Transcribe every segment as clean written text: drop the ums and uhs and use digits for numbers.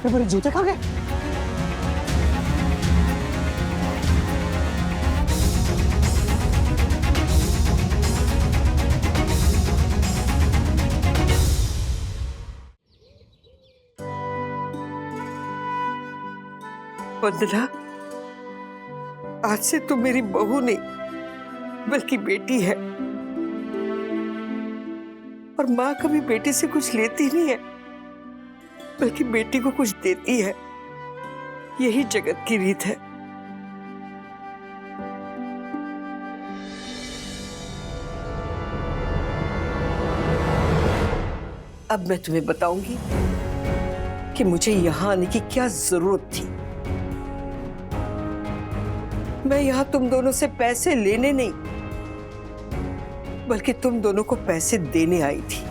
मेरे जूते खा गए। वंदना, आज से तू मेरी बहू नहीं बल्कि बेटी है। और माँ कभी बेटी से कुछ लेती नहीं है बल्कि बेटी को कुछ देती है। यही जगत की रीत है। अब मैं तुम्हें बताऊंगी कि मुझे यहां आने की क्या जरूरत थी। मैं यहां तुम दोनों से पैसे लेने नहीं बल्कि तुम दोनों को पैसे देने आई थी।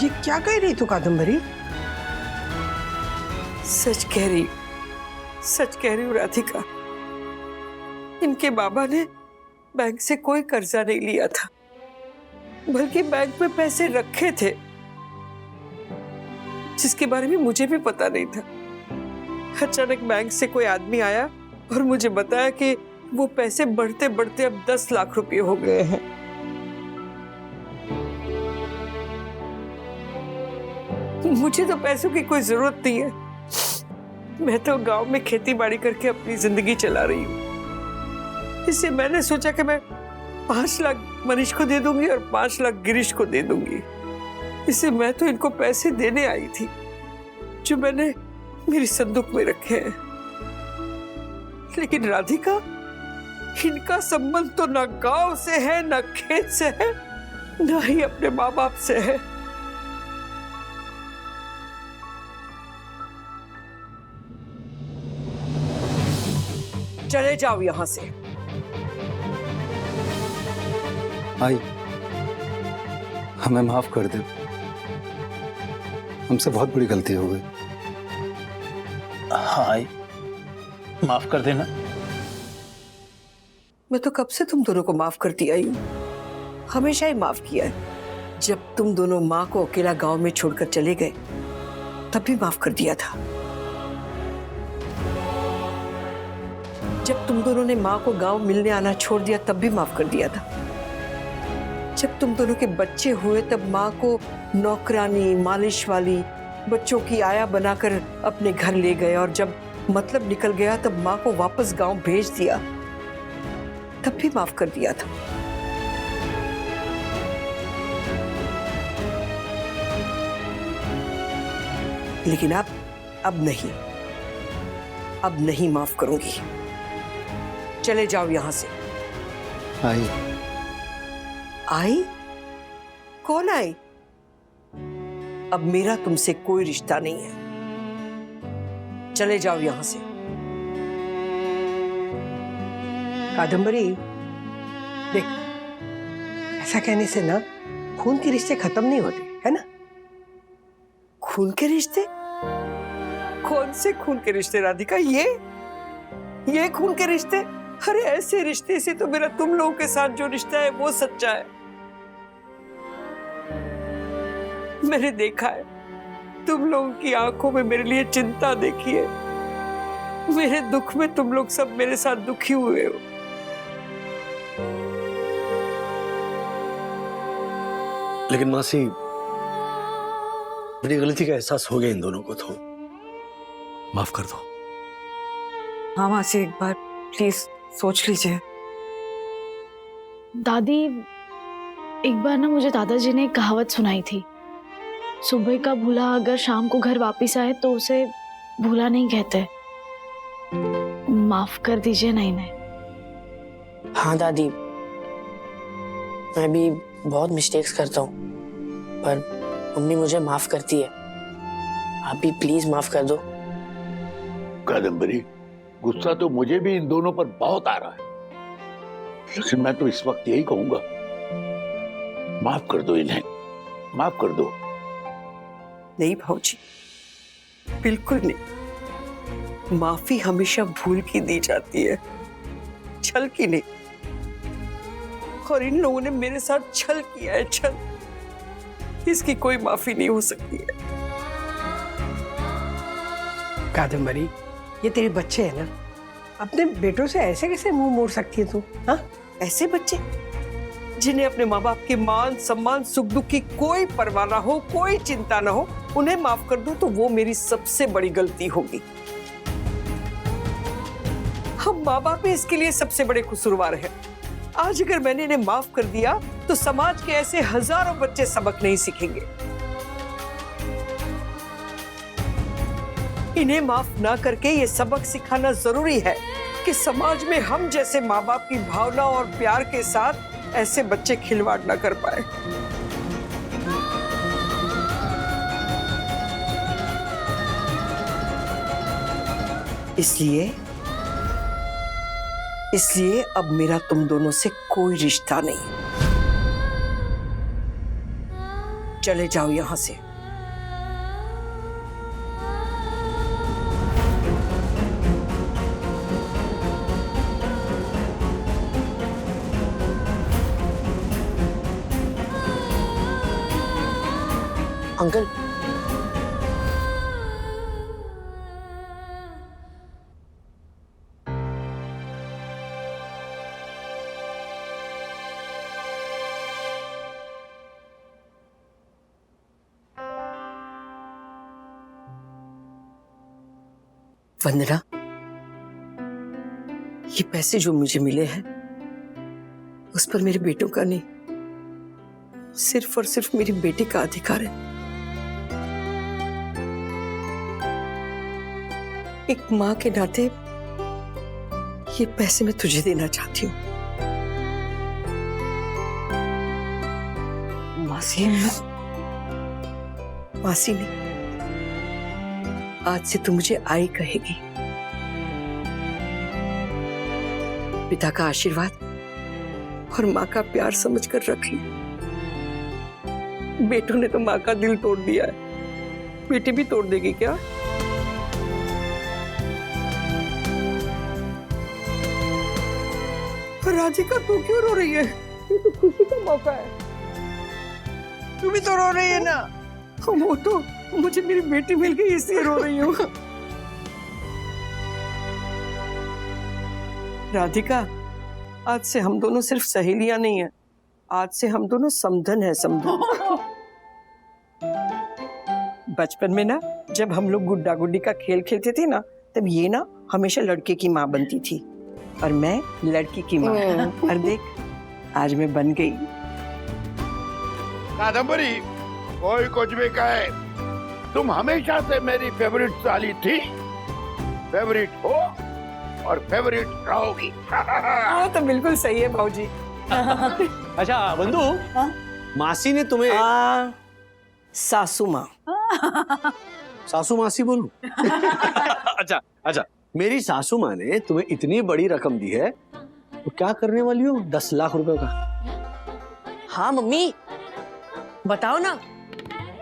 ये क्या कह रही तू कादम्बरी? सच कह रही हूँ राधिका। इनके बाबा ने बैंक से कोई कर्जा नहीं लिया था बल्कि बैंक में पैसे रखे थे जिसके बारे में मुझे भी पता नहीं था। अचानक बैंक से कोई आदमी आया और मुझे बताया कि वो पैसे बढ़ते बढ़ते अब 10 लाख रुपए हो गए हैं। मुझे तो पैसों की कोई जरूरत नहीं है। मैं तो गांव में खेती बाड़ी करके अपनी जिंदगी चला रही हूँ। इससे मैंने सोचा कि मैं 5 लाख मनीष को दे दूंगी और 5 लाख गिरीश को दे दूंगी। इससे मैं तो इनको पैसे देने आई थी जो मैंने मेरी संदूक में रखे हैं। लेकिन राधिका, इनका संबंध तो ना गांव से है, ना खेत से है, ना ही अपने माँ बाप से है। चले जाओ यहां से। आई, हमें माफ कर दे। हमसे बहुत बड़ी गलती हो गई। हाँ आई, माफ कर देना। मैं तो कब से तुम दोनों को माफ करती आई हूं, हमेशा ही माफ किया है। जब तुम दोनों माँ को अकेला गांव में छोड़कर चले गए तब भी माफ कर दिया था। जब तुम दोनों ने माँ को गांव मिलने आना छोड़ दिया तब भी माफ कर दिया था। जब तुम दोनों के बच्चे हुए तब माँ को नौकरानी, मालिश वाली, बच्चों की आया बनाकर अपने घर ले गए और जब मतलब निकल गया तब माँ को वापस गांव भेज दिया, तब भी माफ कर दिया था। लेकिन अब नहीं माफ करूंगी। चले जाओ यहां से। आई, आई? कौन आई? अब मेरा तुमसे कोई रिश्ता नहीं है। चले जाओ यहां से। कादम्बरी देख, ऐसा कहने से ना खून के रिश्ते खत्म नहीं होते, है ना? खून के रिश्ते? कौन से खून के रिश्ते राधिका? ये खून के रिश्ते? अरे ऐसे रिश्ते से तो मेरा तुम लोगों के साथ जो रिश्ता है वो सच्चा है। मैंने देखा है, तुम लोगों की आंखों में मेरे लिए चिंता देखी है। मेरे दुख में तुम लोग सब मेरे साथ दुखी हुए हो। लेकिन मासी, मेरी गलती का एहसास हो गया इन दोनों को, तो माफ कर दो। हाँ मासी, एक बार प्लीज सोच लीजिए। दादी, एक बार ना मुझे दादाजी ने एक कहावत सुनाई थी, सुबह का भूला अगर शाम को घर वापस आए तो उसे भूला नहीं कहते। माफ कर दीजिए ना इन्हें। हाँ दादी, मैं भी बहुत मिस्टेक्स करता हूँ पर मम्मी मुझे माफ करती है। आप भी प्लीज माफ कर दो। कादम्बरी, गुस्सा तो मुझे भी इन दोनों पर बहुत आ रहा है, लेकिन मैं तो इस वक्त यही कहूंगा माफ कर दो इन्हें, माफ कर दो। नहीं भाऊजी, बिल्कुल नहीं। माफी हमेशा भूल की दी जाती है, छल की नहीं। और इन लोगों ने मेरे साथ छल किया है, छल। इसकी कोई माफी नहीं हो सकती है। कादम्बरी, ये तेरे बच्चे हैं ना, अपने बेटों से ऐसे कैसे मुंह मोड़ सकती है तू? हाँ, ऐसे बच्चे जिन्हें अपने माँ बाप के मान सम्मान सुख दुख की कोई परवाह ना हो, कोई चिंता ना हो, उन्हें माफ कर दूं तो वो मेरी सबसे बड़ी गलती होगी। हम माँ बाप ही इसके लिए सबसे बड़े कसूरवार हैं। आज अगर मैंने इन्हें माफ कर दिया तो समाज के ऐसे हजारों बच्चे सबक नहीं सीखेंगे। इन्हें माफ ना करके ये सबक सिखाना जरूरी है कि समाज में हम जैसे माँ बाप की भावना और प्यार के साथ ऐसे बच्चे खिलवाड़ ना कर पाए। इसलिए अब मेरा तुम दोनों से कोई रिश्ता नहीं। चले जाओ यहां से। अंकल, वंदना, ये पैसे जो मुझे मिले हैं उस पर मेरे बेटों का नहीं, सिर्फ और सिर्फ मेरी बेटी का अधिकार है। एक मां के नाते ये पैसे मैं तुझे देना चाहती हूँ। मासी, मासी नहीं, आज से तू मुझे आई कहेगी। पिता का आशीर्वाद और माँ का प्यार समझकर रख ली। बेटों ने तो माँ का दिल तोड़ दिया है, बेटी भी तोड़ देगी क्या? राधिका, तू क्यों रो रही है? ये तो खुशी का मौका है। तू भी तो रो रही है ना। वो तो मुझे मेरी बेटी मिल गई इसलिए रो रही हूँ। राधिका, आज से हम दोनों सिर्फ सहेलियां नहीं है, आज से हम दोनों समधन है, समधन। बचपन में ना जब हम लोग गुड्डा गुड्डी का खेल खेलते थे ना, तब ये ना हमेशा लड़के की माँ बनती थी और मैं लड़की की माँ। और देख, आज मैं बन गई। कादम्बरी, कोई कुछ भी कहे, तुम हमेशा से मेरी फेवरेट साली थी, फेवरेट हो और फेवरेट रहोगी। वो तो बिल्कुल सही है भाऊजी। अच्छा बंधु, मासी ने तुम्हें सासू माँ। सासू मासी बोलूं? अच्छा अच्छा, मेरी सासू माँ ने तुम्हें इतनी बड़ी रकम दी है, तो क्या करने वाली हो 10 लाख रुपए का? हाँ मम्मी, बताओ ना।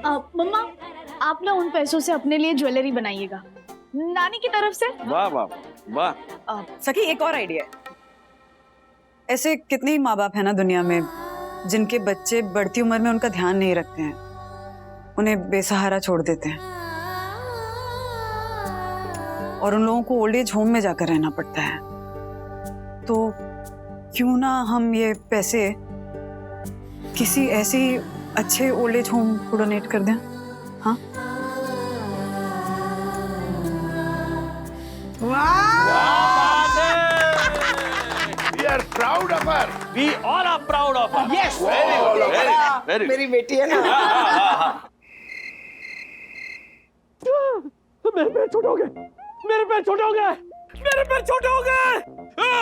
मम्मा, आप ना उन पैसों से अपने लिए ज्वेलरी बनाइएगा, नानी की तरफ से। वाह वाह वाह। सखी, एक और आइडिया है। ऐसे कितने ही माँ बाप है ना दुनिया में जिनके बच्चे बढ़ती उम्र में उनका ध्यान नहीं रखते हैं, उन्हें बेसहारा छोड़ देते हैं और उन लोगों को ओल्ड एज होम में जाकर रहना पड़ता है। तो क्यों ना हम ये पैसे किसी ऐसे अच्छे ओल्ड एज होम को डोनेट कर दें? हाँ, We are proud of her. We all are proud of her. Yes. Very good, very good. मेरी बेटी है ना। मेरे पैर छोटे हो गए, मेरे पैर छोटे हो गए, मेरे पैर छोटे हो गए।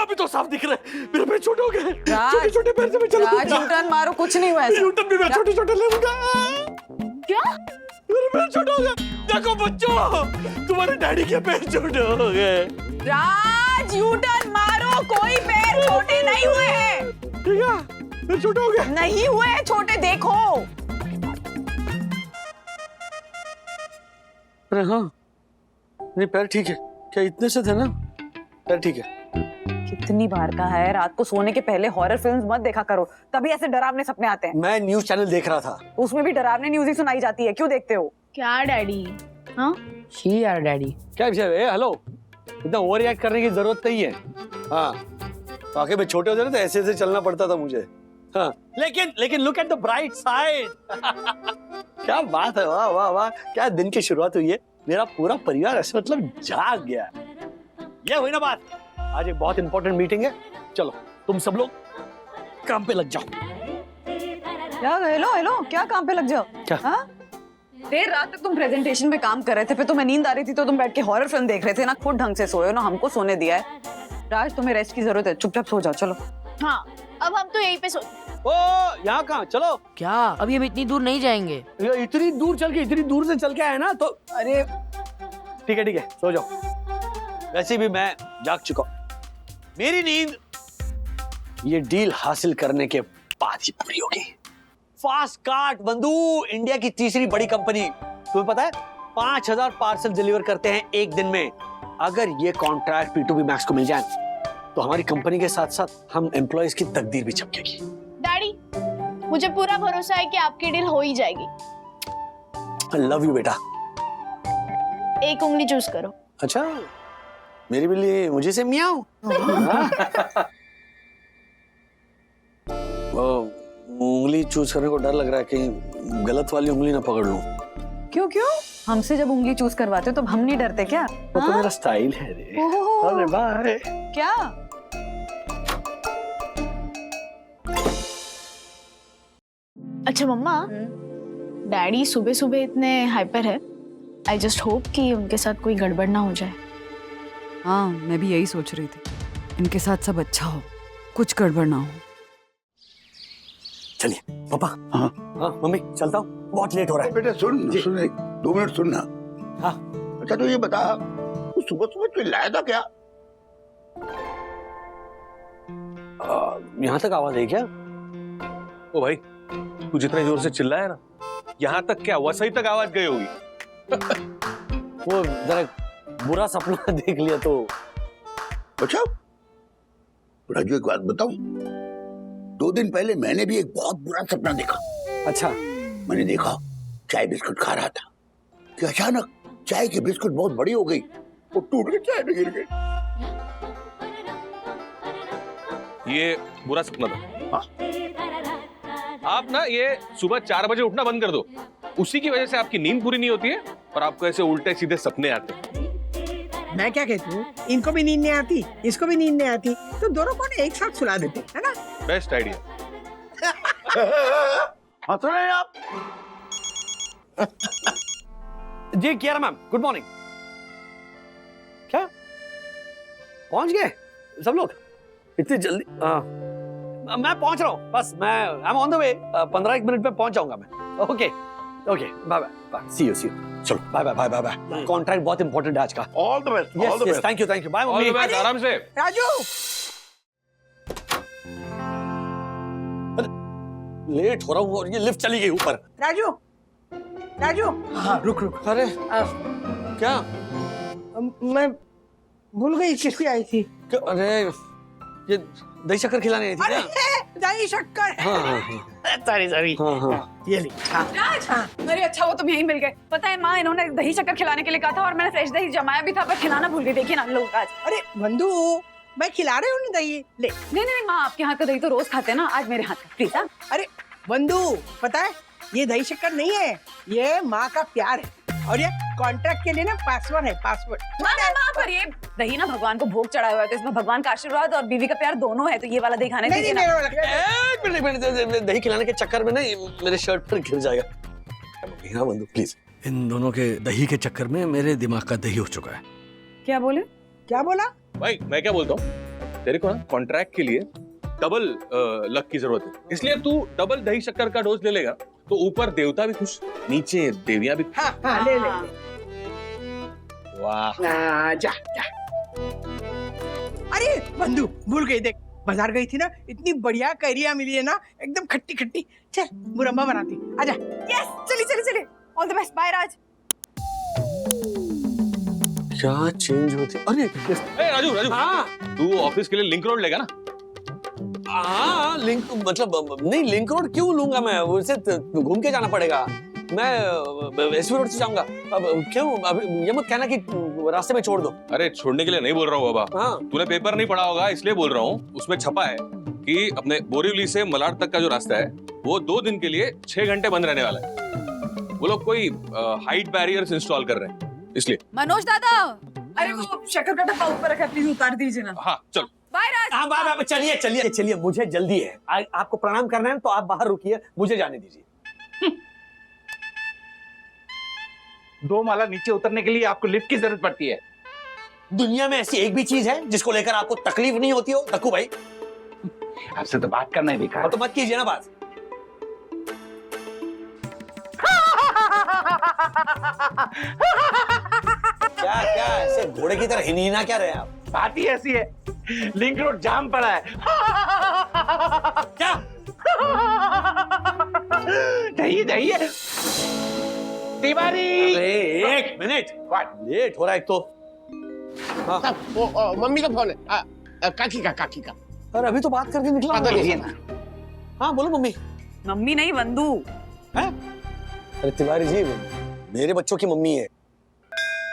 अभी तो साफ दिख रहे, मेरे पैर छोटे हो गए। छोटे छोटे पैर से मैं चलूंगा। यूटर्न मारो, कुछ नहीं हुआ ऐसा। यूटर्न भी मैं छोटे छोटे लूंगा। क्या? मेरे पैर छोटे हो गए। देखो बच्चों, तुम्हारे डैडी के पैर छोटे हो गए। राज, यूटर्न मारो, कोई पैर छोटे नहीं हुए हैं। ठीक है, छोटे हो गए। नहीं हुए छोटे, देखो। अरे हाँ, नहीं पैर ठीक है क्या? इतने से थे ना? पैर ठीक है। कितनी बार का है, रात को सोने के पहले हॉरर फिल्म्स मत देखा करो, तभी ऐसे डरावने सपने आते हैं। मैं न्यूज चैनल देख रहा था, उसमें भी डरावने न्यूज ही सुनाई जाती है, क्यों देखते हो? क्या डैडी? हाँ ही यार डैडी। क्या विषय? हेलो, इतना ओवर रिएक्ट करने की जरूरत नहीं है। हाँ, वाकई में छोटे होते ना तो ऐसे ऐसे चलना पड़ता था मुझे। हाँ, लेकिन look at the bright side. क्या बात है, वाह वाह वाह, क्या दिन की शुरुआत हुई है। मेरा पूरा परिवार ऐसे मतलब जाग गया। ये हुई ना बात। आज एक बहुत इंपॉर्टेंट मीटिंग है, चलो तुम सब लोग काम पे लग जाओ। क्या? हेलो, क्या काम पे लग जाओ? क्या? हाँ? देर रात तक तुम प्रेजेंटेशन पे काम कर रहे थे, फिर तुम्हें नींद आ रही थी तो तुम बैठ के हॉरर फिल्म देख रहे थे ना। खुद ढंग से सोए हो ना, हमको सोने दिया है। राज, तुम्हें रेस्ट की जरूरत है, चुपचाप सो जाओ। चलो। हाँ, अब हम तो यहीं पे सो। ओ, यहाँ कहाँ? चलो। क्या अभी हम इतनी दूर नहीं जाएंगे? ये इतनी दूर से चल के आए ना तो अरे ठीक है, सो जाओ। वैसे भी मैं जाग चुका हूं। मेरी नींद ये डील हासिल करने के बाद ही पूरी होगी। फास्ट कार्ट बंधु, इंडिया की तीसरी बड़ी कंपनी। तुम्हें पता है 5000 पार्सल डिलीवर करते हैं एक दिन में। अगर ये कॉन्ट्रैक्ट P2B मैक्स को मिल जाए तो हमारी कंपनी के साथ साथ हम एम्प्लॉयज की तकदीर भी चमकेगी। डैडी, मुझे पूरा भरोसा है कि आपकी डील हो ही जाएगी। आई लव यू बेटा। एक उंगली चूज करो। अच्छा, मेरे भी लिए मुझे से मियाओ। उंगली चूज करने को डर लग रहा है कहीं गलत वाली उंगली ना पकड़ लूं। क्यों? हमसे जब उंगली चूज करवाते हो तो हम नहीं डरते क्या? वो तो मेरा स्टाइल है रे। ओहो। अरे बाय। क्या? अच्छा मम्मा, डैडी सुबह सुबह इतने हाइपर है। आई जस्ट होप कि उनके साथ कोई गड़बड़ ना हो जाए। हाँ, मैं भी यही सोच रही थी, इनके साथ सब अच्छा हो, कुछ गड़बड़ ना हो। चलिए पापा। हाँ मम्मी, चलता हूँ, बहुत लेट हो रहा है। बेटा सुन 2 मिनट सुनना। हाँ। अच्छा तो ये बता, तू सुबह सुबह चिल्लाया था क्या? यहाँ तक आवाज आई क्या? ओ भाई, तू जितने जोर से चिल्लाया ना, यहाँ तक क्या वसई तक आवाज गई होगी। वो जरा बुरा सपना देख लिया तो। अच्छा राजू, एक बात बताऊं, 2 दिन पहले मैंने भी एक बहुत बुरा सपना देखा। अच्छा। मैंने देखा चाय बिस्कुट खा रहा था कि अचानक चाय की बिस्कुट बहुत बड़ी हो गई, वो टूट के चाय में गिर गई। ये बुरा सपना था। हाँ। आप ना ये सुबह 4 बजे उठना बंद कर दो। उसी की वजह से आपकी नींद पूरी नहीं होती है और आपको ऐसे उल्टे सीधे सपने आते हैं। मैं क्या कहती हूँ, इनको भी नींद नहीं आती, इसको भी नींद नहीं आती, तो दोनों को एक साथ सुला देते, है ना? Best idea. हंस रहे हैं आप? जी कियारा मैम, गुड मॉर्निंग। क्या पहुंच गए सब लोग इतनी जल्दी? मैं पहुंच रहा हूँ, बस मैं I am on the way. 15-1 minute में पहुंच जाऊंगा मैं। Okay bye bye, see you. चलो बाय बाय। कॉन्ट्रैक्ट बहुत इंपॉर्टेंट है आज का। All the best. Yes, thank you bye mummy. आराम से। राजू, लेट हो रहा हूँ और ये लिफ्ट चली गई ऊपर। राजू, हाँ रुक। अरे क्या? मैं भूल गई किसकी आई थी। अरे ये दही शक्कर खिलाने आई थी क्या? दही शक्कर। हाँ। सॉरी। हाँ। ये ली। राज, अरे अच्छा वो तुम यहीं मिल गए। पता है माँ, इन्होंने दही शक्कर खिलाने के लिए कहा था और मैंने फ्रेश दही जमाया भी था, पर खिलाना भूल गई। देखिए ना लोग आज। अरे बंधु, मैं खिला रही हूँ ना दही, ले। नहीं माँ, आपके हाथ का दही तो रोज खाते हैं ना, आज मेरे हाथ का प्लीज। अरे बंधु, पता है ये दही शक्कर नहीं है, ये माँ का प्यार है, और ये कॉन्ट्रैक्ट के लिए ना पासवर्ड है, पासवर्ड। माँ पर ये दही ना भगवान को भोग चढ़ाया हुआ है, तो इसमें भगवान का आशीर्वाद और बीवी का प्यार दोनों है, तो ये वाला दही खाने दीजिए ना। एक मिनट, दही खिलाने के चक्कर में ना मेरे शर्ट पर गिर जाएगा। हाँ बंधु प्लीज। इन दोनों के दही के चक्कर में मेरे दिमाग का दही हो चुका है। क्या बोले? क्या बोला? भाई मैं क्या बोलता हूँ, तेरे को ना कॉन्ट्रैक्ट के लिए डबल लक की जरूरत है, इसलिए तू डबल दही शक्कर का डोज ले लेगा तो ऊपर देवता भी खुश, नीचे देवियां भी। हाँ, ले। वाह। जा। अरे बंधु, भूल गई, देख बाजार गई थी ना, इतनी बढ़िया कैरियां मिली है ना, एकदम खट्टी खट्टी। चल मुरब्बा बनाती, आजा। यस, चलिए चलिए चलिए, ऑल द बेस्ट, बाय राज। क्या चेंज होती। अरे ए, राजू राजू, हाँ तू ऑफिस के लिए लिंक रोड लेगा ना? हाँ, लिंक मतलब नहीं, लिंक रोड क्यों लूंगा मैं, उसे घूम के जाना पड़ेगा। मैं एसवी रोड से जाऊंगा। अब क्यों, अब ये मत कहना कि रास्ते में छोड़ दो। अरे छोड़ने के लिए नहीं बोल रहा हूँ बाबा। हाँ तूने पेपर नहीं पढ़ा होगा इसलिए बोल रहा हूँ। उसमें छपा है कि अपने बोरीवली से मलाड तक का जो रास्ता है वो 2 दिन के लिए 6 घंटे बंद रहने वाला है। वो लोग कोई हाइट बैरियर्स इंस्टॉल कर रहे हैं इसलिए। मनोज दादा, अरे वो शक्कर का डब्बा ऊपर रखा, प्लीज उतार दीजिए ना। हाँ चल। बाय राज। हाँ बाय, चलिए चलिए चलिए, मुझे जल्दी है। आपको प्रणाम करना है तो आप बाहर रुकिए, मुझे जाने दीजिए। 2 माला नीचे उतरने के लिए आपको लिफ्ट की जरूरत पड़ती है। दुनिया में ऐसी एक भी चीज है जिसको लेकर आपको तकलीफ नहीं होती हो दक्कू भाई? आपसे तो बात करना ही बेकार। और तो मत कीजिए ना बात। क्या क्या ऐसे घोड़े की तरह हिनहिना क्या रहे आप? बात ही ऐसी है, लिंक रोड जाम पड़ा है। क्या? जाइए जाइए। तिवारी, एक मिनट, लेट हो रहा है एक तो। हाँ। वो मम्मी का फोन है, काकी का। अरे अभी तो बात करके निकला। पता लीजिए ना। हाँ बोलो मम्मी। मम्मी नहीं, वंदू। अरे तिवारी जी, मेरे बच्चों की मम्मी है।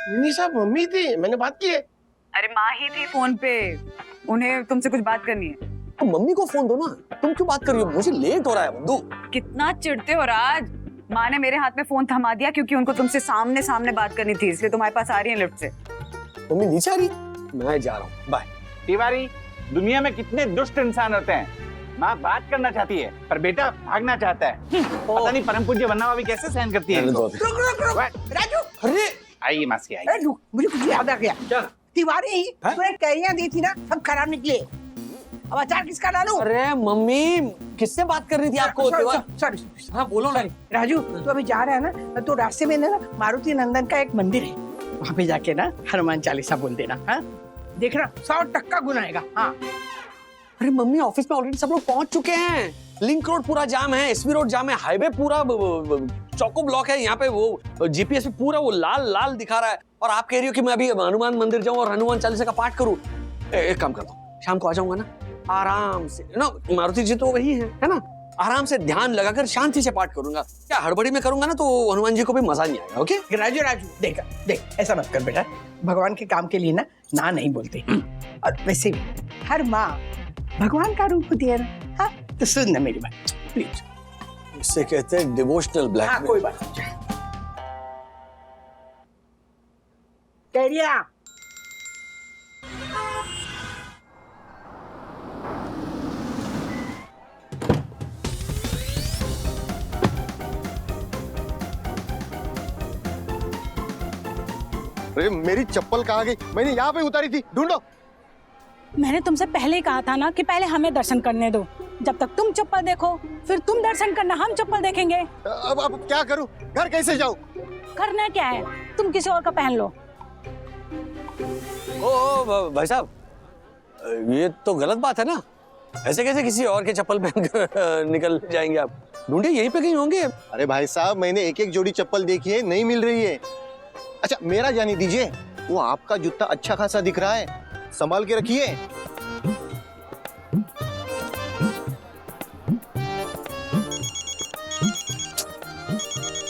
नहीं साहब, मम्मी थी, मैंने बात की है। अरे माँ ही थी फोन पे, उन्हें तुमसे कुछ बात करनी है। तो मम्मी को फोन दो ना, तुम क्यों बात कर रही हो? मुझे लेट हो रहा है बंधु। कितना चिढ़ते हो राज। माँ ने मेरे हाथ में फोन थमा दिया क्योंकि उनको तुमसे सामने सामने बात करनी थी, इसलिए तुम्हारे पास आ रही है लिफ्ट से। मम्मी नीचे आ रही? मैं जा रहा हूँ, बाय। तिवारी, दुनिया में कितने दुष्ट इंसान होते हैं। माँ बात करना चाहती है पर बेटा भागना चाहता है। पता नहीं परम पूज्य वन्ना भाभी कैसे सहन करती है इनको। रुक राजू। अरे आइए मासी आइए। अरे रुक, मुझे कुछ याद आ गया। क्या? तिवारी, तूने कैरियां दी थी ना, सब खराब निकले। अब अचार किसका डालूं? अरे मम्मी, किससे बात कर रही थी आपको? सॉरी। हाँ बोलो ना। राजू, तू अभी जा रहा है ना, तो रास्ते में ना मारुति नंदन का एक मंदिर है, वहाँ पे जाके ना हनुमान चालीसा बोल देना। हाँ देखना, 100% गुण आएगा। हाँ। अरे मम्मी, ऑफिस में ऑलरेडी सब लोग पहुंच चुके हैं। लिंक रोड पूरा जाम है, एसवी रोड जाम है, हाईवे पूरा चौको ब्लॉक है। यहाँ पे वो जीपीएस पे पूरा वो लाल लाल दिखा रहा है, और आप कह रही हो कि मैं अभी हनुमान मंदिर जाऊं और हनुमान चालीसा का पाठ करूं। एक काम करता हूँ, शाम को आ जाऊंगा ना, आराम से ना। मारुति जी तो वही है ना? आराम से ध्यान लगाकर शांति से पाठ करूंगा। क्या हड़बड़ी में करूंगा ना तो हनुमान जी को भी मजा नहीं आएगा। ओके राजू देख, ऐसा मत कर बेटा, भगवान के काम के लिए ना नहीं बोलते। और वैसे भी हर माँ भगवान का रूप होती है ना। हाँ तो सुन ना मेरी बात प्लीज। इससे कहते हैं डिवोशनल ब्लैकमेल। हाँ कोई बात नहीं। कैरिया, अरे मेरी चप्पल कहाँ गई? मैंने यहाँ पे उतारी थी, ढूंढो। मैंने तुमसे पहले ही कहा था ना कि पहले हमें दर्शन करने दो, जब तक तुम चप्पल देखो फिर तुम दर्शन करना, हम चप्पल देखेंगे। अब क्या करूं? घर कैसे जाऊं? करना क्या है, तुम किसी और का पहन लो। ओ भाई साहब, ये तो गलत बात है ना। ऐसे कैसे किसी और के चप्पल पहनकर निकल जाएंगे आप? ढूंढिए, यहीं पे कहीं होंगे। अरे भाई साहब, मैंने एक जोड़ी चप्पल देखी है, नहीं मिल रही है। अच्छा मेरा जाने दीजिए, वो आपका जूता अच्छा खासा दिख रहा है, संभाल के रखिए।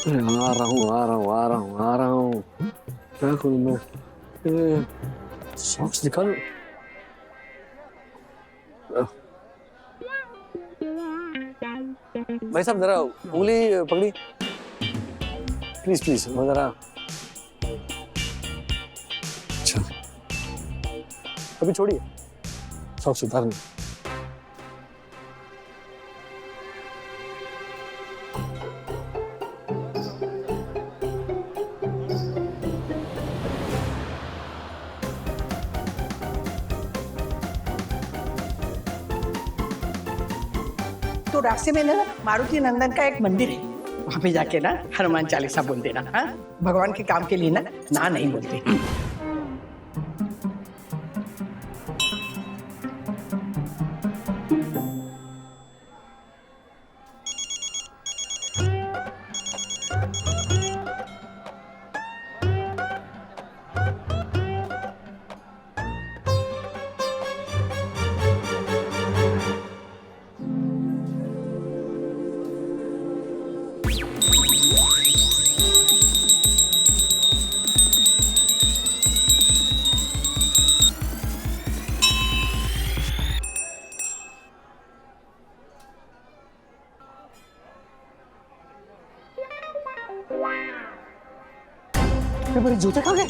आ रहा हूँ। क्या करूँ मैं? सॉक्स निकाल। भाई साहब जरा उंगली पकड़ी, प्लीज जरा। अच्छा अभी छोड़िए, सॉक्स उतारने। तो रास्ते में ना मारुति नंदन का एक मंदिर है, वहाँ पे जाके ना हनुमान चालीसा बोल देना। हाँ भगवान के काम के लिए ना नहीं बोलते। मेरे जूते कहाँ गए?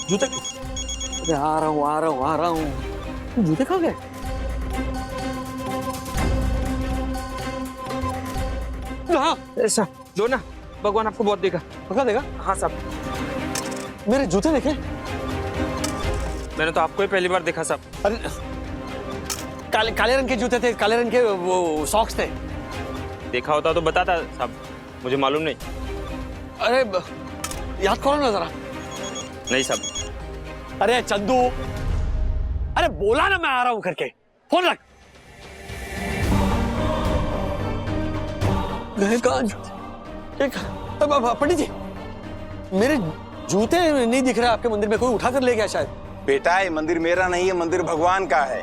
जूते अरे आ रहा हूँ जूते कहाँ गए? हाँ ऐसा दो ना, भगवान आपको बहुत देगा। पक्का देगा? हाँ साहब। मेरे जूते देखे? मैंने तो आपको ही पहली बार देखा साहब। अरे काले रंग के जूते थे, काले रंग के वो सॉक्स थे। देखा होता तो बताता साहब, मुझे मालूम नहीं। अरे याद करो ना जरा। नहीं साहब। अरे चंदू, अरे बोला ना मैं आ रहा हूं करके, फोन रख। पंडित जी, मेरे जूते नहीं दिख रहे आपके मंदिर में, कोई उठा कर ले गया शायद। बेटा ये मंदिर मेरा नहीं है, मंदिर भगवान का है।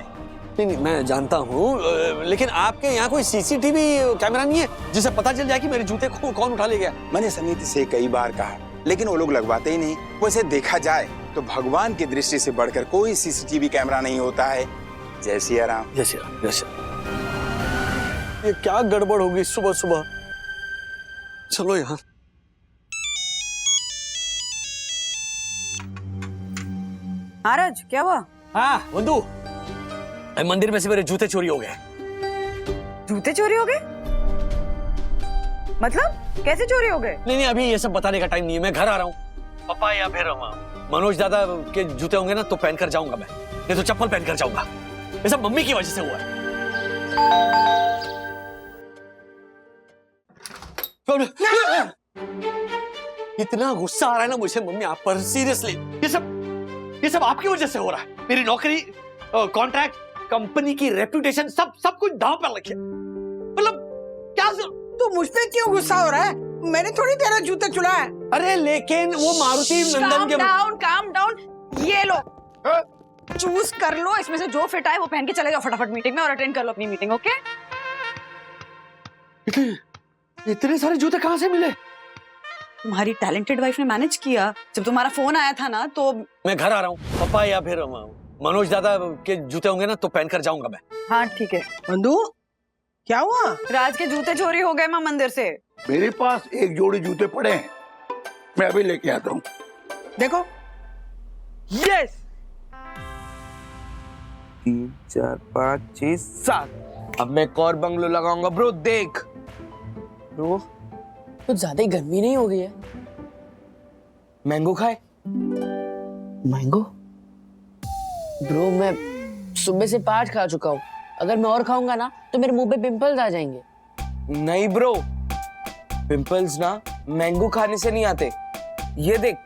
नहीं मैं जानता हूँ, लेकिन आपके यहाँ कोई सीसीटीवी कैमरा नहीं है जिसे पता चल जाए कि मेरे जूते को कौन उठा ले गया? मैंने समिति से कई बार कहा, लेकिन वो लोग लगवाते ही नहीं। वैसे देखा जाए तो भगवान की दृष्टि से बढ़कर कोई सीसीटीवी कैमरा नहीं होता है। जय सिया राम। जय सिया राम, जय सिया राम। ये क्या गड़बड़ होगी सुबह सुबह? चलो यार। महाराज क्या हुआ? हाँ बंधु, मंदिर में से मेरे जूते चोरी हो गए। जूते चोरी हो गए? मतलब कैसे चोरी हो गए? नहीं अभी ये सब बताने का टाइम नहीं है, मैं घर आ रहा हूँ। पापा या फिर मनोज दादा के जूते होंगे ना तो पहन कर जाऊंगा मैं, नहीं तो चप्पल पहन कर जाऊंगा। ये सब मम्मी की वजह से हुआ है। इतना गुस्सा आ रहा है ना मुझे मम्मी आप पर, सीरियसली। ये सब आपकी वजह से हो रहा है। मेरी नौकरी, कॉन्ट्रैक्ट, कंपनी की रेपुटेशन, सब कुछ दांव पर रखे। मतलब क्या तू मुझ पे क्यों गुस्सा हो रहा है? मैंने थोड़ी तेरा जूता चुराया। अरे लेकिन वो मारुति नंदन के काम डाउन, ये लो चूज कर लो, इसमें से जो फिट आए वो पहन के चले जाओ फटाफट मीटिंग में और अटेंड कर लो अपनी मीटिंग। ओके? इतने सारे जूते कहाँ से मिले? तुम्हारी टैलेंटेड वाइफ ने मैनेज किया। जब तुम्हारा फोन आया था ना तो मैं घर आ रहा हूँ। पापा या फिर मनोज दादा के जूते होंगे ना तो पहन कर जाऊंगा मैं। हाँ ठीक है। बंधु क्या हुआ? राज के जूते चोरी हो गए मां मंदिर से। मेरे पास एक जोड़ी जूते पड़े हैं, मैं अभी लेके आता हूँ। देखो। यस। 3 4 5 6 7। अब मैं एक और बंगलो लगाऊंगा ब्रो। देख ब्रो कुछ ज्यादा ही गर्मी नहीं हो गई है? मैंगो खाए। मैंगो? ब्रो मैं सुबह से 5 खा चुका हूँ, अगर मैं और खाऊंगा ना तो मेरे मुंह पे पिंपल्स आ जाएंगे। नहीं ब्रो, पिंपल्स ना मैंगो खाने से नहीं आते। ये देख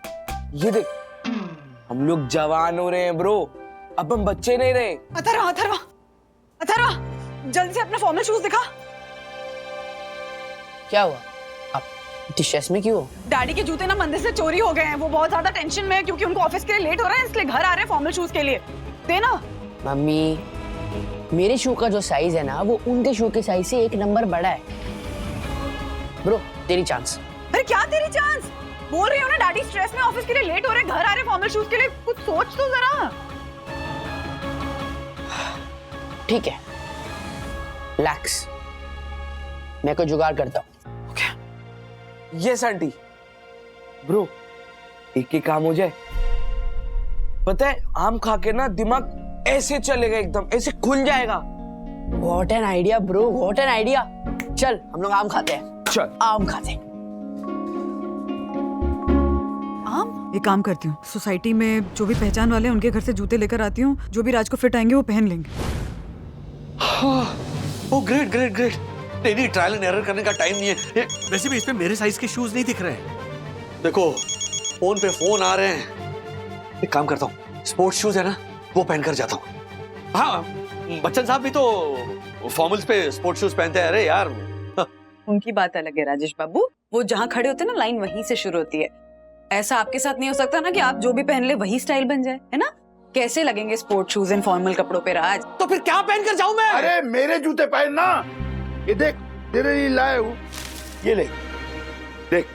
हम लोग जवान हो रहे हैं ब्रो, अब हम बच्चे नहीं रहे। अथर्वा जल्दी से अपना फॉर्मल शूज दिखा। क्या हुआ? आप स्ट्रेस में क्यों? डैडी के जूते ना मंदिर से चोरी हो गए हैं, वो बहुत ज्यादा टेंशन में है क्योंकि उनको ऑफिस के लिए लेट हो रहा है, इसलिए घर आ रहे हैं फॉर्मल शूज के लिए। देना। मम्मी मेरे शू का जो साइज है ना वो उनके शू के साइज से 1 नंबर बड़ा है। ब्रो तेरी चांस। अरे क्या तेरी चांस? बोल रही हो ना डैडी स्ट्रेस में ऑफिस के लिए लेट हो रहे हैं, घर आ रहे हैं फॉर्मल शूज के लिए, कुछ सोच तो जरा। ठीक है रिलैक्स, मैं कोई जुगाड़ करता हूँ। Yes aunty. ब्रो एक ही काम हो जाए, पता है आम खा के ना दिमाग ऐसे चलेगा, एकदम ऐसे खुल जाएगा। What an idea bro, what an idea. चल हम लोग आम खाते हैं। चल आम खाते हैं। आम? एक काम करती हूँ, सोसाइटी में जो भी पहचान वाले हैं उनके घर से जूते लेकर आती हूँ, जो भी राज को फिट आएंगे वो पहन लेंगे। Oh great. नहीं ट्रायल एंड एरर करने का टाइम नहीं है। वैसे भी इसमें मेरे साइज के शूज नहीं दिख रहे हैं। देखो फोन पे फोन आ रहे हैं, एक काम करता हूँ, स्पोर्ट्स शूज है ना वो पहनकर जाता हूँ। हाँ बच्चन साहब भी तो फॉर्मल्स पे स्पोर्ट्स शूज पहनते हैं। अरे यार उनकी बात अलग है राजेश बाबू, वो जहाँ खड़े होते हैं ना लाइन वहीं से शुरू होती है। ऐसा आपके साथ नहीं हो सकता ना कि आप जो भी पहन ले वही स्टाइल बन जाए, है ना? कैसे लगेंगे स्पोर्ट्स शूज एंड फॉर्मल कपड़ों पे राज? तो फिर क्या पहनकर जाऊं मैं? अरे मेरे जूते पहन ना, ये देख तेरे लिए लाया हूँ, ये ले देख,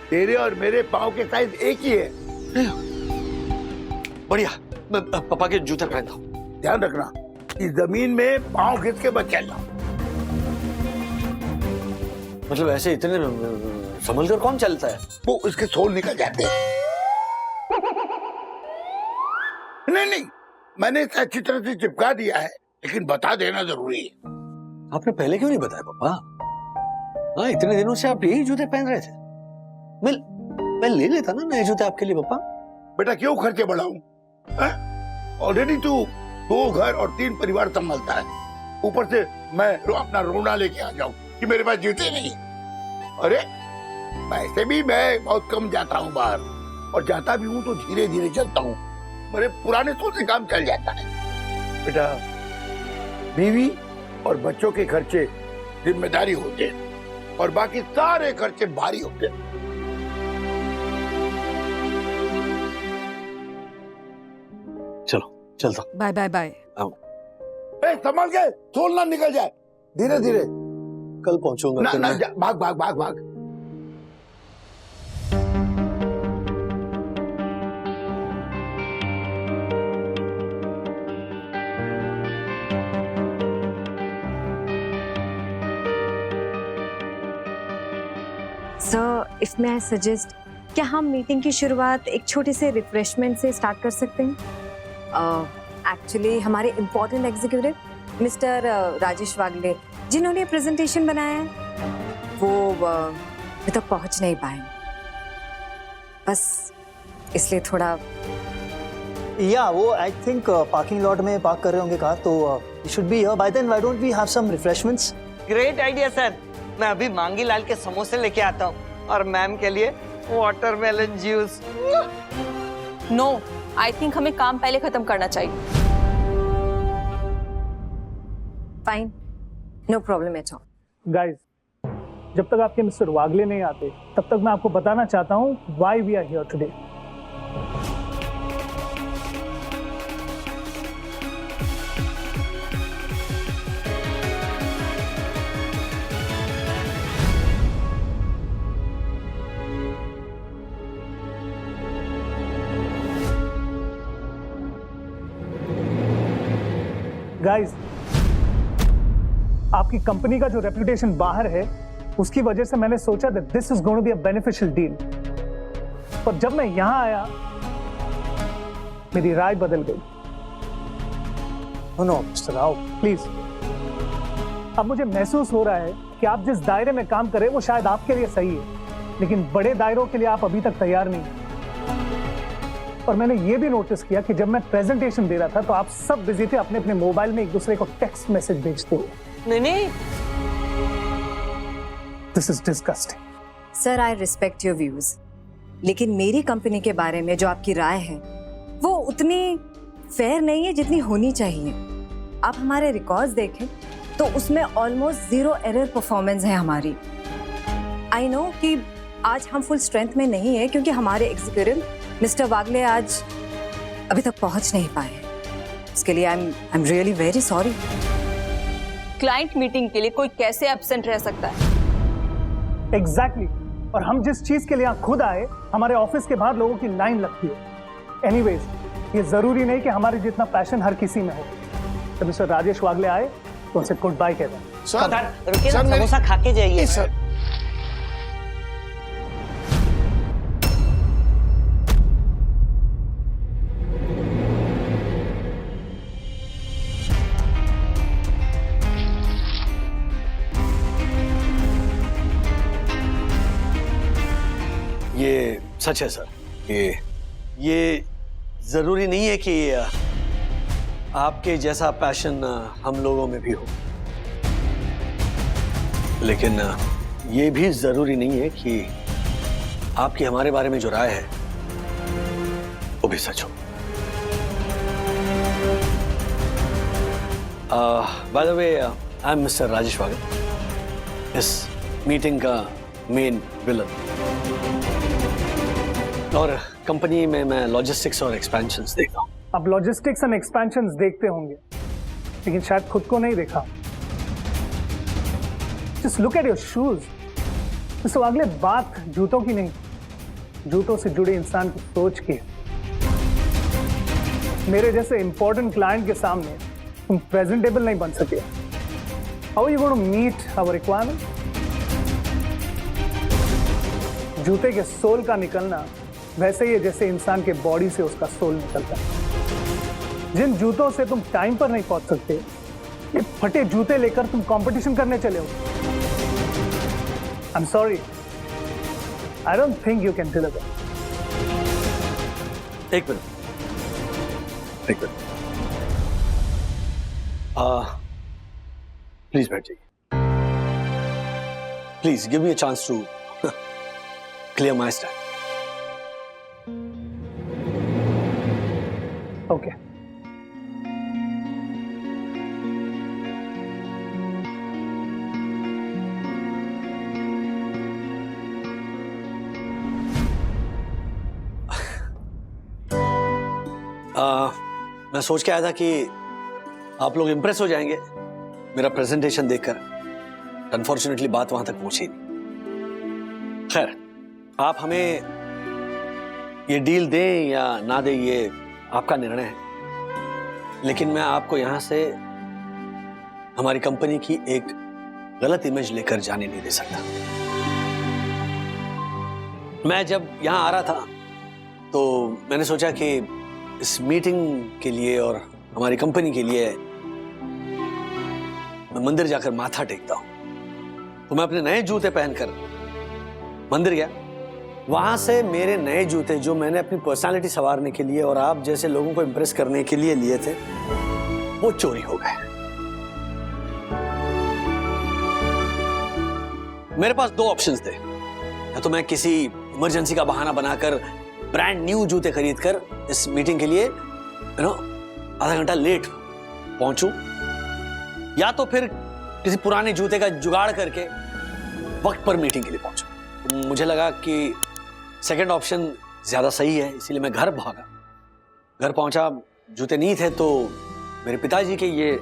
तेरे और मेरे पाँव के साइज एक ही है। बढ़िया, मैं पापा के जूते पहनता हूँ। ध्यान रखना इस जमीन में पाँव खींच के मत चलना। मतलब ऐसे इतने संभल कर कौन चलता है? वो इसके सोल निकल जाते हैं। नहीं, मैंने इसे अच्छी तरह से चिपका दिया है, लेकिन बता देना जरूरी है। आपने पहले क्यों नहीं बताया पापा? हाँ, इतने दिनों से आप यही जूते पहन रहे थे। मैं ले लेता ना नए जूते आपके लिए पापा। बेटा क्यों खर्चे बढ़ाऊं? ऑलरेडी तू 2 घर और 3 परिवार संभालता है, ऊपर से मैं अपना रोना लेके आ जाऊं कि मेरे पास जूते नहीं। अरे वैसे भी मैं बहुत कम जाता हूँ बाहर, और जाता भी हूँ तो धीरे धीरे चलता हूँ। मेरे पुराने सोच से काम चल जाता है। बेटा, बीवी और बच्चों के खर्चे जिम्मेदारी होते हैं, और बाकी सारे खर्चे भारी होते हैं। चलो चलता। Bye bye bye. संभाल के, सोल ना निकल जाए। धीरे धीरे। कल पहुंचूंगा। भाग भाग भाग भाग। सर, इफ मैं सजेस्ट, क्या हम मीटिंग की शुरुआत एक छोटे से रिफ्रेशमेंट से स्टार्ट कर सकते हैं? एक्चुअली हमारे इम्पोर्टेंट एग्जीक्यूटिव मिस्टर राजेश वागले, जिन्होंने प्रेजेंटेशन बनाया है, वो अभी तक पहुंच नहीं पाए, बस इसलिए थोड़ा। या वो आई थिंक पार्किंग लॉट में पार्क कर रहे होंगे कार, तो should be here by then. Why don't we have some refreshments? Great idea sir. मैं अभी मांगी लाल के समोसे लेके आता हूँ, और मैम के लिए watermelon juice. No, I think हमें काम पहले खत्म करना चाहिए। Fine, no problem at all. Guys, जब तक आपके मिस्टर वागले नहीं आते, तब तक मैं आपको बताना चाहता हूँ why we are here today. Guys, आपकी कंपनी का जो रेपुटेशन बाहर है, उसकी वजह से मैंने सोचा that this is going to be a beneficial deal। पर जब मैं यहां आया, मेरी राय बदल गई। No mister Rao, please. अब मुझे महसूस हो रहा है कि आप जिस दायरे में काम करें वो शायद आपके लिए सही है, लेकिन बड़े दायरों के लिए आप अभी तक तैयार नहीं। और मैंने ये भी नोटिस किया कि जब मैं प्रेजेंटेशन दे रहा था तो आप सब बिजी थे अपने अपने मोबाइल में एक दूसरे को टेक्स्ट मैसेज भेजते हुए। नहीं, this is disgusting. Sir, I respect your views, लेकिन मेरी कंपनी के बारे में जो आपकी राय है वो उतनी फेयर नहीं है जितनी होनी चाहिए। आप हमारे रिकॉर्ड्स देखें तो उसमें ऑलमोस्ट 0 एरर परफॉर्मेंस है हमारी। आई नो कि आज हम फुल स्ट्रेंथ में नहीं है क्योंकि हमारे एग्जीक्यूटिव मिस्टर वागले आज अभी तक पहुंच नहीं पाए। इसके लिए I am really very sorry. Client meeting के लिए कोई कैसे एब्सेंट रह सकता है? एग्जैक्टली। और हम जिस चीज के लिए यहाँ खुद आए, हमारे ऑफिस के बाहर लोगों की लाइन लगती है। एनीवेज, ये जरूरी नहीं कि हमारे जितना पैशन हर किसी में हो। तो मिस्टर राजेश वागले आए तो उनसे गुड बाय कह दें। समोसा खा के जाइए सर। ये सच है सर, ये जरूरी नहीं है कि आपके जैसा पैशन हम लोगों में भी हो, लेकिन ये भी जरूरी नहीं है कि आपकी हमारे बारे में जो राय है वो भी सच हो। By the way, I am mister Rajesh Wagle, इस मीटिंग का मेन विलन, और कंपनी में मैं लॉजिस्टिक्स और एक्सपेंशंस देखता हूँ। अब लॉजिस्टिक्स एंड एक्सपेंशंस देखते होंगे, लेकिन शायद खुद को नहीं देखा। Just look at your shoes. Mister Wagle, बात जूतों की नहीं, जूतों से जुड़े इंसान की सोच की। मेरे जैसे इंपॉर्टेंट क्लाइंट के सामने तुम प्रेजेंटेबल नहीं बन सके। How are you going to meet our requirement? जूते के सोल का निकलना वैसे ही है जैसे इंसान के बॉडी से उसका सोल निकलता है। जिन जूतों से तुम टाइम पर नहीं पहुंच सकते, ये फटे जूते लेकर तुम कंपटीशन करने चले हो। I am sorry, I don't think you can deliver. एक मिनट। प्लीज बैठ जाइए। Please give me a chance to clear my stand. Okay. मैं सोच के आया था कि आप लोग इंप्रेस हो जाएंगे मेरा प्रेजेंटेशन देखकर। अनफॉर्चुनेटली बात वहां तक पहुंची नहीं। खैर, आप हमें ये डील दें या ना दें ये आपका निर्णय है, लेकिन मैं आपको यहां से हमारी कंपनी की एक गलत इमेज लेकर जाने नहीं दे सकता। मैं जब यहां आ रहा था तो मैंने सोचा कि इस मीटिंग के लिए और हमारी कंपनी के लिए मैं मंदिर जाकर माथा टेकता हूं। तो मैं अपने नए जूते पहनकर मंदिर गया। वहां से मेरे नए जूते जो मैंने अपनी पर्सनालिटी संवारने के लिए और आप जैसे लोगों को इंप्रेस करने के लिए लिए थे, वो चोरी हो गए। मेरे पास दो ऑप्शंस थे। या तो मैं किसी इमरजेंसी का बहाना बनाकर ब्रांड न्यू जूते खरीदकर इस मीटिंग के लिए आधा घंटा लेट पहुंचूं, या तो फिर किसी पुराने जूते का जुगाड़ करके वक्त पर मीटिंग के लिए पहुंचूं। मुझे लगा कि सेकंड ऑप्शन ज्यादा सही है, इसीलिए मैं घर भागा। घर पहुंचा, जूते नहीं थे तो मेरे पिताजी के ये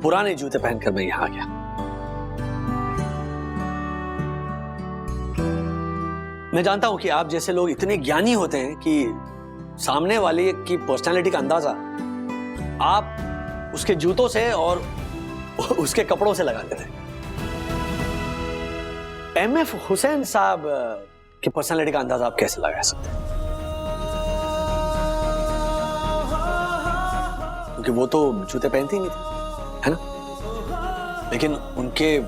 पुराने जूते पहनकर मैं यहां आ गया। मैं जानता हूं कि आप जैसे लोग इतने ज्ञानी होते हैं कि सामने वाले की पर्सनालिटी का अंदाजा आप उसके जूतों से और उसके कपड़ों से लगाते थे। एमएफ हुसैन साहब की पर्सनालिटी का अंदाजा आप कैसे लगा सकते हैं? क्योंकि वो तो जूते पहनते ही नहीं थे, है ना? लेकिन उनके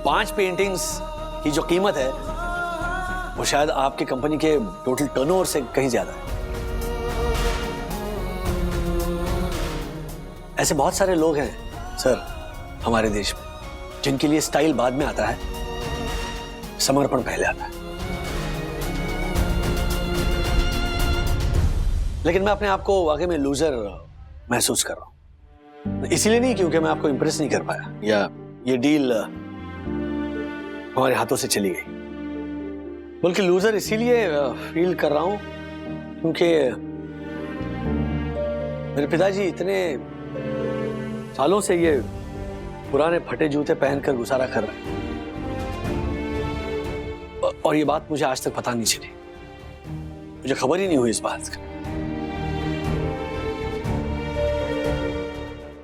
5 पेंटिंग्स की जो कीमत है वो शायद आपकी कंपनी के टोटल टर्नओवर से कहीं ज्यादा है। ऐसे बहुत सारे लोग हैं सर हमारे देश में जिनके लिए स्टाइल बाद में आता है, समर्पण पहले आता है। लेकिन मैं अपने आप को वाकई में लूजर महसूस कर रहा हूं। इसीलिए नहीं क्योंकि मैं आपको इंप्रेस नहीं कर पाया या ये डील हमारे हाथों से चली गई, बल्कि लूजर इसीलिए फील कर रहा हूं क्योंकि मेरे पिताजी इतने सालों से ये पुराने फटे जूते पहनकर गुजारा कर रहे हैं और ये बात मुझे आज तक पता नहीं चली। मुझे खबर ही नहीं हुई इस बात का।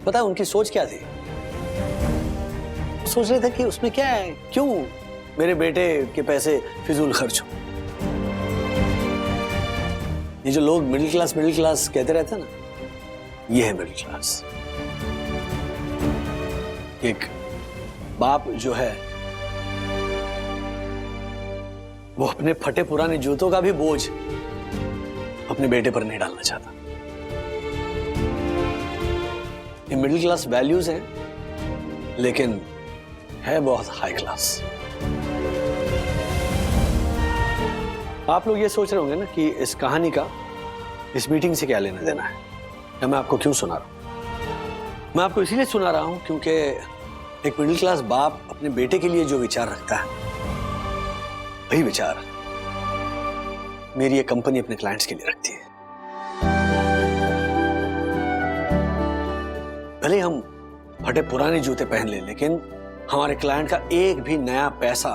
पता है उनकी सोच क्या थी? सोच रहे थे कि उसमें क्या है, क्यों मेरे बेटे के पैसे फिजूल खर्च हो। ये जो लोग मिडिल क्लास कहते रहते हैं ना, ये है मिडिल क्लास। एक बाप जो है वो अपने फटे पुराने जूतों का भी बोझ अपने बेटे पर नहीं डालना चाहता। ये मिडिल क्लास वैल्यूज हैं, लेकिन है बहुत हाई क्लास। आप लोग ये सोच रहे होंगे ना कि इस कहानी का इस मीटिंग से क्या लेना देना है, या मैं आपको क्यों सुना रहा हूं? मैं आपको इसीलिए सुना रहा हूं क्योंकि एक मिडिल क्लास बाप अपने बेटे के लिए जो विचार रखता है, वही विचार मेरी ये कंपनी अपने क्लाइंट्स के लिए रखती है। भले हम फटे पुराने जूते पहन ले, लेकिन हमारे क्लाइंट का एक भी नया पैसा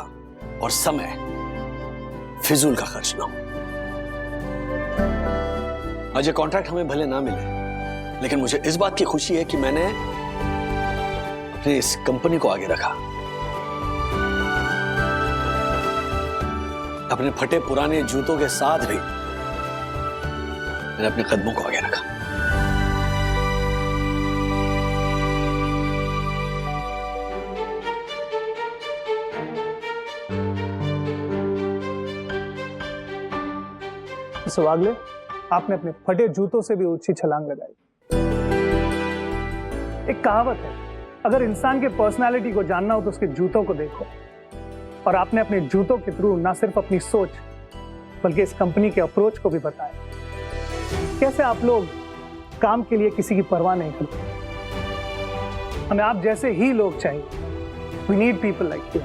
और समय फिजूल का खर्च ना हो। आज ये कॉन्ट्रैक्ट हमें भले ना मिले, लेकिन मुझे इस बात की खुशी है कि मैंने अपनी इस कंपनी को आगे रखा। अपने फटे पुराने जूतों के साथ भी मैंने अपने कदमों को आगे रखा। सुवागले, आपने अपने फटे जूतों से भी ऊंची छलांग लगाई। एक कहावत है, अगर इंसान के पर्सनालिटी को जानना हो तो उसके जूतों को देखो। और आपने अपने जूतों के थ्रू न सिर्फ अपनी सोच बल्कि इस कंपनी के अप्रोच को भी बताया। कैसे आप लोग काम के लिए किसी की परवाह नहीं करते। हमें आप जैसे ही लोग चाहिए। We need people like you,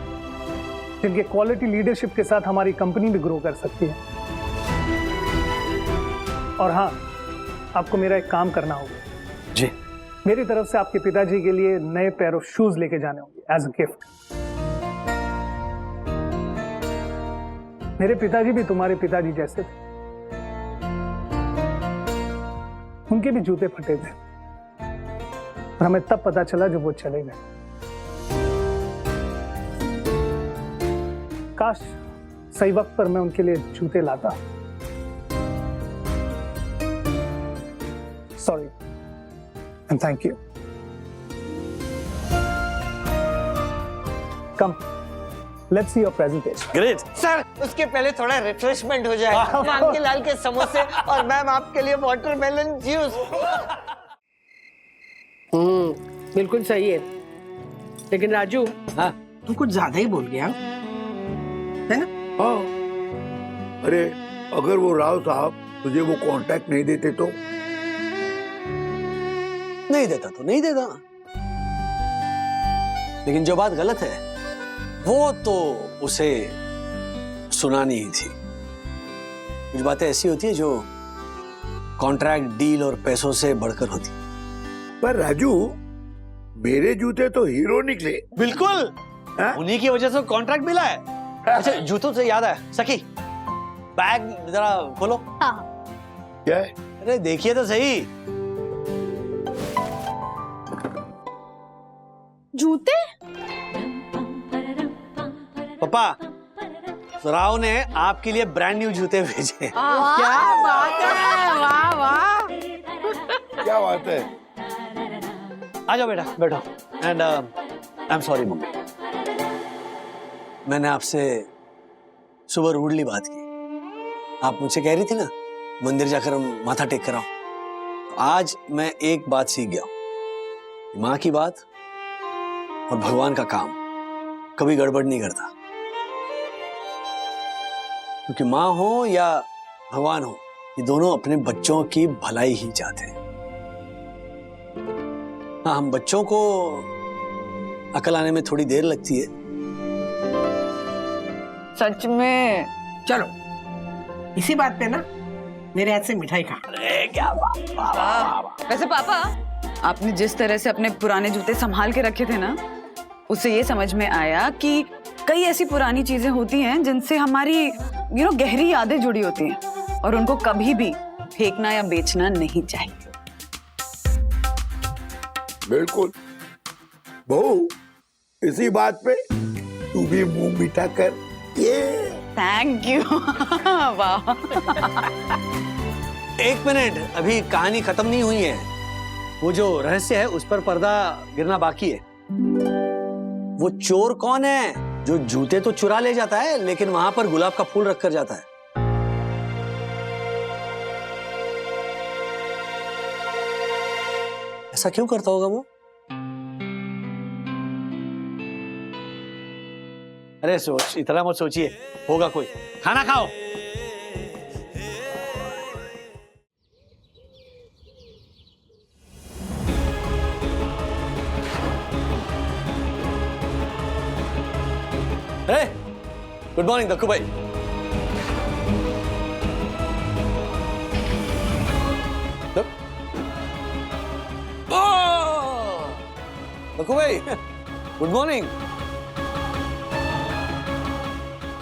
जिनके क्वालिटी लीडरशिप के साथ हमारी कंपनी भी ग्रो कर सकती है। और हाँ, आपको मेरा एक काम करना होगा। जी। मेरी तरफ से आपके पिताजी के लिए नए पैर ऑफ शूज लेके जाने होंगे एज अ गिफ्ट। मेरे पिताजी भी तुम्हारे पिताजी जैसे थे, उनके भी जूते फटे थे और हमें तब पता चला जब वो चले गए। काश सही वक्त पर मैं उनके लिए जूते लाता। Sorry and thank you. Come, let's see your presentation. Great. Sir, उसके पहले थोड़ा रिफ्रेशमेंट हो जाए। मांगे लाल के समोसे और मैम आपके लिए वाटरमेलन जूस। बिल्कुल सही है, लेकिन राजू, हाँ, तू कुछ ज्यादा ही बोल गया है ना? हाँ, अरे अगर वो राव साहब तुझे वो कांटेक्ट नहीं देते तो नहीं देता तो नहीं देता, लेकिन जो बात गलत है वो तो उसे सुनानी ही थी। कुछ बातें ऐसी होती है जो कॉन्ट्रैक्ट, डील और पैसों से बढ़कर होती। पर राजू, मेरे जूते तो हीरो निकले। बिल्कुल, उन्हीं की वजह से कॉन्ट्रैक्ट मिला है। अच्छा, जूतों से याद है, सखी बैग जरा खोलो। हाँ। क्या है? अरे देखिए तो सही। जूते? पापा, राव ने आपके लिए ब्रांड न्यू जूते भेजे। क्या बात है, वाह वाह। क्या बात है? आ जाओ बेटा, बैठो। And I am sorry mummy, मैंने आपसे सुबह रूडली बात की। आप मुझसे कह रही थी ना मंदिर जाकर हम माथा टेक कर आओ। आज मैं एक बात सीख गया हूं, माँ की बात और भगवान का काम कभी गड़बड़ नहीं करता। क्योंकि माँ हो या भगवान हो, ये दोनों अपने बच्चों की भलाई ही चाहते हैं। हाँ, हम बच्चों को अकल आने में थोड़ी देर लगती है। सच में। चलो, इसी बात पे ना मेरे हाथ से मिठाई खा। अरे क्या बात। वैसे पापा, आपने जिस तरह से अपने पुराने जूते संभाल के रखे थे ना, उससे ये समझ में आया कि कई ऐसी पुरानी चीजें होती हैं जिनसे हमारी गहरी यादें जुड़ी होती हैं और उनको कभी भी फेंकना या बेचना नहीं चाहिए। बिल्कुल बहू, इसी बात पे तू भी मुंह मीठा कर। ये थैंक यू। वाह। एक मिनट, अभी कहानी खत्म नहीं हुई है। वो जो रहस्य है उस पर पर्दा गिरना बाकी है। वो चोर कौन है जो जूते तो चुरा ले जाता है लेकिन वहां पर गुलाब का फूल रख कर जाता है? ऐसा क्यों करता होगा वो? अरे सोच, इतना मत सोचिए, होगा कोई। खाना खाओ। गुड मॉर्निंग दक्कू भाई। दक्कू भाई, गुड मॉर्निंग।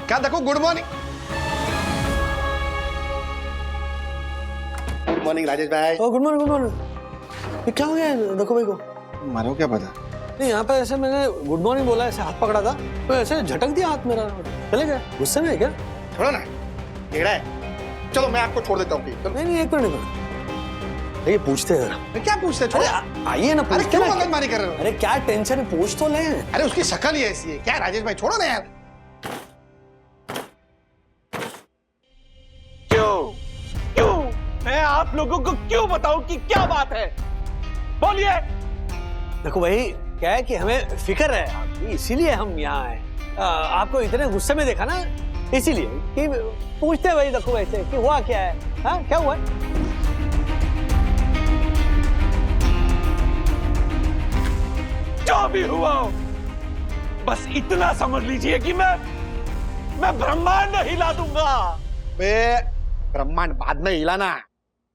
क्या Dakku, good morning? Good morning Rajesh भाई। Good morning, good morning. ये क्या हो गया दक्कू भाई को? मानो क्या पता। नहीं, यहाँ पे ऐसे मैंने गुड मॉर्निंग बोला, ऐसे हाथ पकड़ा था तो ऐसे झटक दिया हाथ मेरा, चले गए। गुस्से में है क्या? छोड़ो ना, टेढ़ा है। चलो मैं आपको छोड़ देता हूँ कहीं। चलो। नहीं एक मिनट, ये पूछते हैं जरा। क्या पूछते? छोड़ो। आइए ना, अरे पूछते क्यों ना। मगजमारी कर रहे हो? अरे क्या टेंशन है, पूछ तो ले। अरे उसकी शक्ल ही ऐसी है। क्या राजेश भाई, छोड़ो ना यार। क्यों मैं आप लोगों को क्यों बताऊं कि क्या बात है? बोलिए। देखो भाई, क्या है कि हमें फिक्र है आपकी, इसीलिए हम यहाँ आए। आपको इतने गुस्से में देखा ना, इसीलिए कि पूछते भाई। देखो वैसे कि हुआ क्या है, हाँ क्या हुआ? जो भी हुआ हो, बस इतना समझ लीजिए कि मैं ब्रह्मांड हिला दूंगा। बे ब्रह्मांड बाद में हिलाना,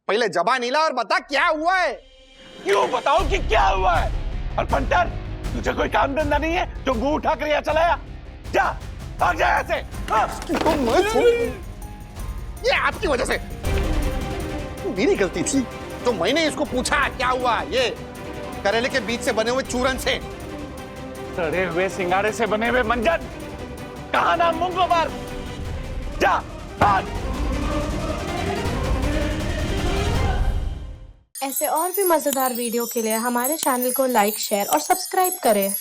पहले जबान हिला और बता क्या हुआ है। क्यों बताओ कि क्या हुआ है? और पंटर, तुझे कोई काम धंधा नहीं है जो मुंह उठा कर यहाँ चलाया? जा, भाग जा यहाँ से। ये आपकी वजह से, मेरी गलती थी तो मैंने इसको पूछा क्या हुआ। ये करेले के बीज से बने हुए चूरन से, सड़े हुए सिंगाड़े से बने हुए मंजन, कहा ना मुंगो मार। जा, भाग। ऐसे और भी मजेदार वीडियो के लिए हमारे चैनल को लाइक, शेयर और सब्सक्राइब करें।